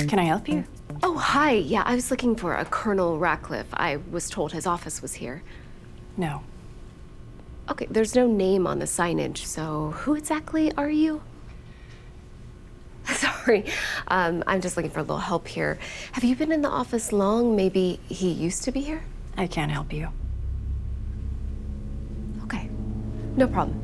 Can I help you? Oh, hi. Yeah, I was looking for a Colonel Ratcliffe. I was told his office was here. No. Okay, there's no name on the signage, so who exactly are you? Sorry, I'm just looking for a little help here. Have you been in the office long? Maybe he used to be here? I can't help you. Okay, no problem.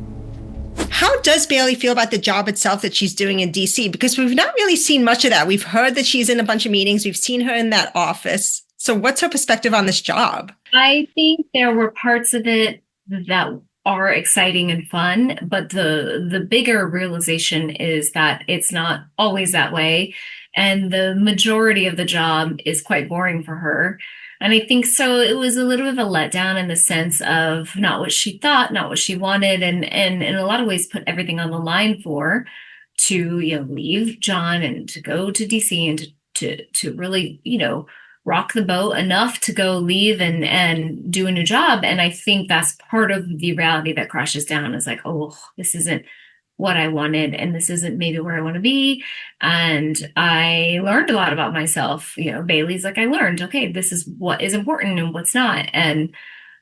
How does Bailey feel about the job itself that she's doing in DC? Because we've not really seen much of that. We've heard that she's in a bunch of meetings. We've seen her in that office. So what's her perspective on this job? I think there were parts of it that are exciting and fun, but the bigger realization is that it's not always that way. And the majority of the job is quite boring for her. And I think so it was a little bit of a letdown in the sense of not what she thought, not what she wanted, and in a lot of ways put everything on the line for to, leave John and to go to DC and to really, rock the boat enough to go leave and do a new job. And I think that's part of the reality that crashes down is like, oh, this isn't what I wanted, and this isn't maybe where I want to be. And I learned a lot about myself. Bailey's like, I learned, okay, this is what is important and what's not. And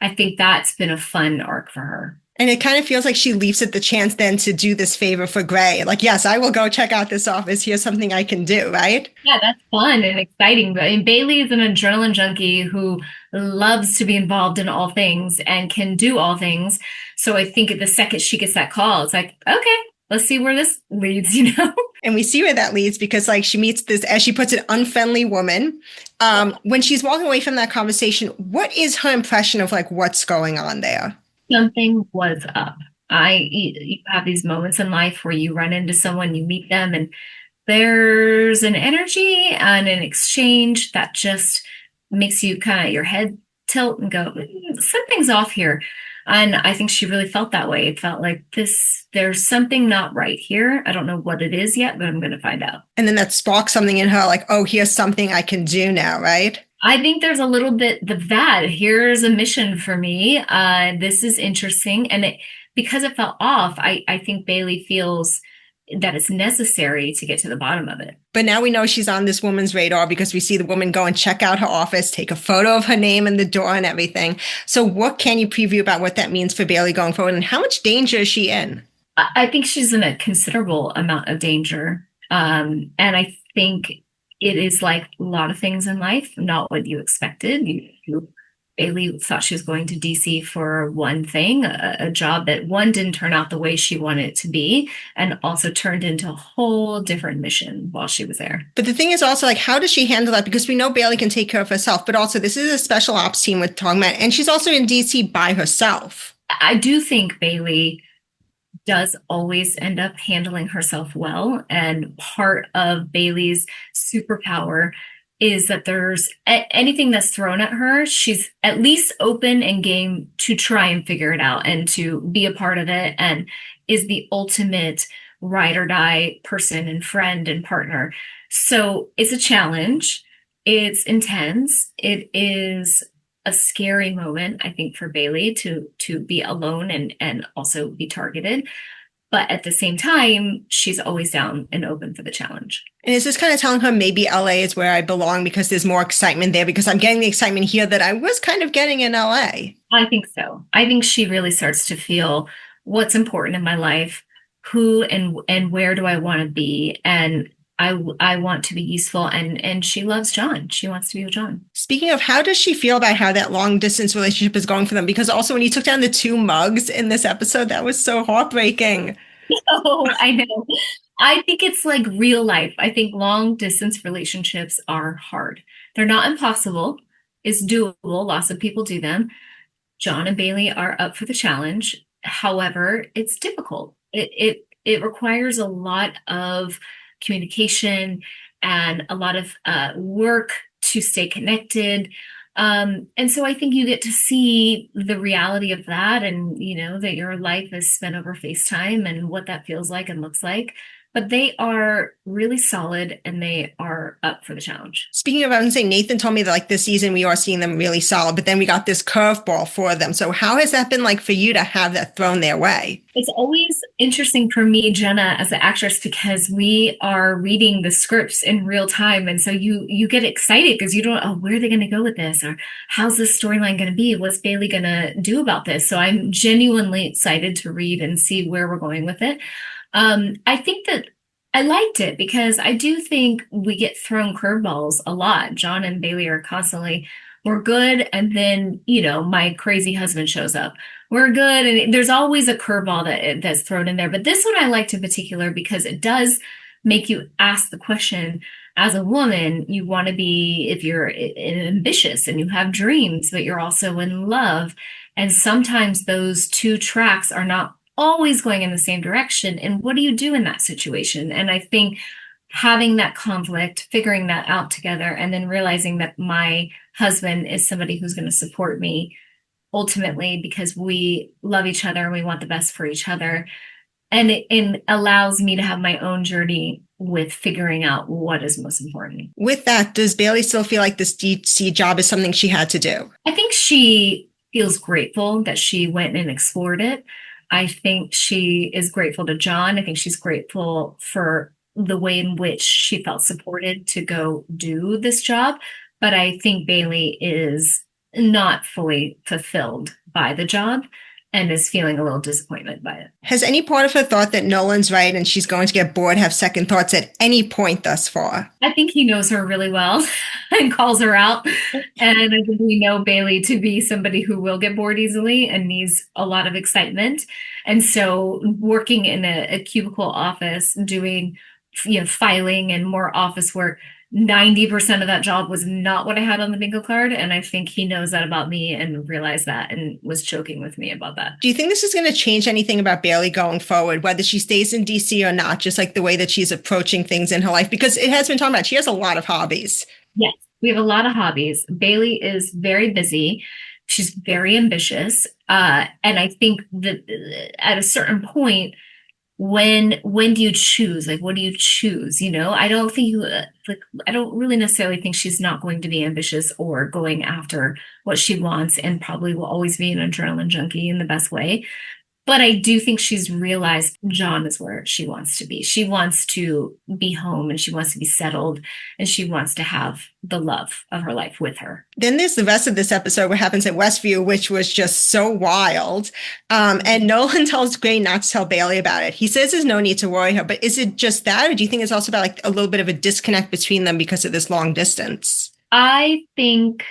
I think that's been a fun arc for her. And it kind of feels like she leaps at the chance then to do this favor for Gray. Like, yes, I will go check out this office. Here's something I can do, right? Yeah, that's fun and exciting. But Bailey is an adrenaline junkie who loves to be involved in all things and can do all things. So I think the second she gets that call, it's like, okay, let's see where this leads, And we see where that leads because like she meets this, as she puts it, unfriendly woman. When she's walking away from that conversation, what is her impression of like what's going on there? Something was up. You have these moments in life where you run into someone, you meet them, and there's an energy and an exchange that just makes you kind of your head tilt and go, something's off here. And I think she really felt that way. It felt like there's something not right here. I don't know what it is yet, but I'm going to find out. And then that sparks something in her like, oh, here's something I can do now, right? I think there's a little bit of that. Here's a mission for me. This is interesting. And because it felt off, I think Bailey feels that it's necessary to get to the bottom of it. But now we know she's on this woman's radar because we see the woman go and check out her office, take a photo of her name and the door and everything. So what can you preview about what that means for Bailey going forward and how much danger is she in? I think she's in a considerable amount of danger. And I think it is like a lot of things in life, not what you expected. Bailey thought she was going to DC for one thing, a job that one didn't turn out the way she wanted it to be, and also turned into a whole different mission while she was there. But the thing is also like, how does she handle that? Because we know Bailey can take care of herself, but also this is a special ops team we're talking about, and she's also in DC by herself. I do think Bailey does always end up handling herself well. And part of Bailey's superpower is that there's anything that's thrown at her, she's at least open and game to try and figure it out and to be a part of it, and is the ultimate ride or die person and friend and partner. So it's a challenge. It's intense. It is a scary moment, I think, for Bailey to be alone and also be targeted. But at the same time, she's always down and open for the challenge. And is this kind of telling her maybe LA is where I belong because there's more excitement there? Because I'm getting the excitement here that I was kind of getting in LA. I think so. I think she really starts to feel what's important in my life, who and where do I want to be, and I want to be useful, and she loves John. She wants to be with John. Speaking of, how does she feel about how that long distance relationship is going for them? Because also when you took down the two mugs in this episode, that was so heartbreaking. Oh, I know. I think it's like real life. I think long distance relationships are hard. They're not impossible. It's doable. Lots of people do them. John and Bailey are up for the challenge. However, it's difficult. It requires a lot of communication and a lot of work to stay connected. And so I think you get to see the reality of that, and that your life is spent over FaceTime and what that feels like and looks like. but they are really solid and they are up for the challenge. Speaking of, I was saying, Nathan told me that like this season we are seeing them really solid, but then we got this curveball for them. So how has that been like for you to have that thrown their way? It's always interesting for me, Jenna, as an actress, because we are reading the scripts in real time. And so you get excited because you don't know, oh, where are they going to go with this? Or how's this storyline going to be? What's Bailey going to do about this? So I'm genuinely excited to read and see where we're going with it. I think that I liked it because I do think we get thrown curveballs a lot. John and Bailey are constantly, we're good. And then, my crazy husband shows up. We're good. And there's always a curveball that's thrown in there. But this one I liked in particular because it does make you ask the question, as a woman, you want to be, if you're ambitious and you have dreams, but you're also in love. And sometimes those two tracks are not always going in the same direction. And what do you do in that situation? And I think having that conflict, figuring that out together, and then realizing that my husband is somebody who's going to support me ultimately because we love each other and we want the best for each other. And it allows me to have my own journey with figuring out what is most important. With that, does Bailey still feel like this DC job is something she had to do? I think she feels grateful that she went and explored it. I think she is grateful to John. I think she's grateful for the way in which she felt supported to go do this job. But I think Bailey is not fully fulfilled by the job and is feeling a little disappointment by it. Has any part of her thought that Nolan's right and she's going to get bored, have second thoughts at any point thus far? I think he knows her really well and calls her out. And I think we know Bailey to be somebody who will get bored easily and needs a lot of excitement. And so working in a cubicle office, doing filing and more office work, 90% of that job was not what I had on the bingo card. And I think he knows that about me and realized that and was joking with me about that. Do you think this is going to change anything about Bailey going forward, whether she stays in DC or not, just like the way that she's approaching things in her life? Because it has been talking about, she has a lot of hobbies. Yes, we have a lot of hobbies. Bailey is very busy. She's very ambitious. And I think that at a certain point, when do you choose? Like, what do you choose? I don't think I don't really necessarily think she's not going to be ambitious or going after what she wants, and probably will always be an adrenaline junkie in the best way. But I do think she's realized John is where she wants to be. She wants to be home and she wants to be settled and she wants to have the love of her life with her. Then there's the rest of this episode, what happens at Westview, which was just so wild. And Nolan tells Gray not to tell Bailey about it. He says there's no need to worry her, but is it just that? Or do you think it's also about like a little bit of a disconnect between them because of this long distance? I think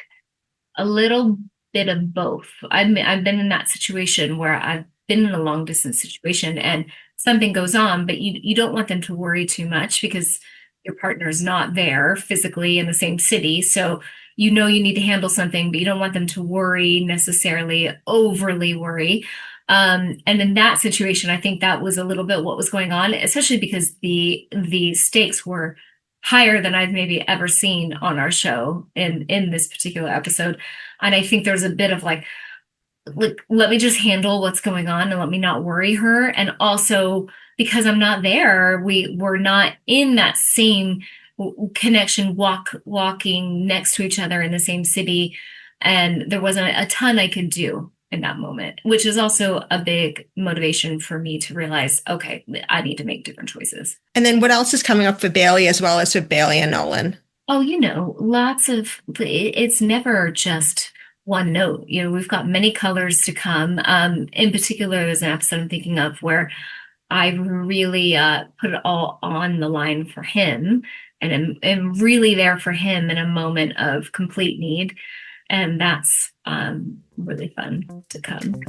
a little bit of both. I've been in that situation where I've been in a long distance situation and something goes on, but you don't want them to worry too much because your partner is not there physically in the same city. So you need to handle something, but you don't want them to worry necessarily, overly worry. And in that situation, I think that was a little bit what was going on, especially because the stakes were higher than I've maybe ever seen on our show in this particular episode. And I think there's a bit of like, let me just handle what's going on and let me not worry her. And also because I'm not there, we're not in that same connection, walking next to each other in the same city. And there wasn't a ton I could do in that moment, which is also a big motivation for me to realize, okay, I need to make different choices. And then what else is coming up for Bailey as well as for Bailey and Nolan? Oh, lots of, it's never just one note. We've got many colors to come. In particular, there's an episode I'm thinking of where I really put it all on the line for him and am really there for him in a moment of complete need. And that's really fun to come.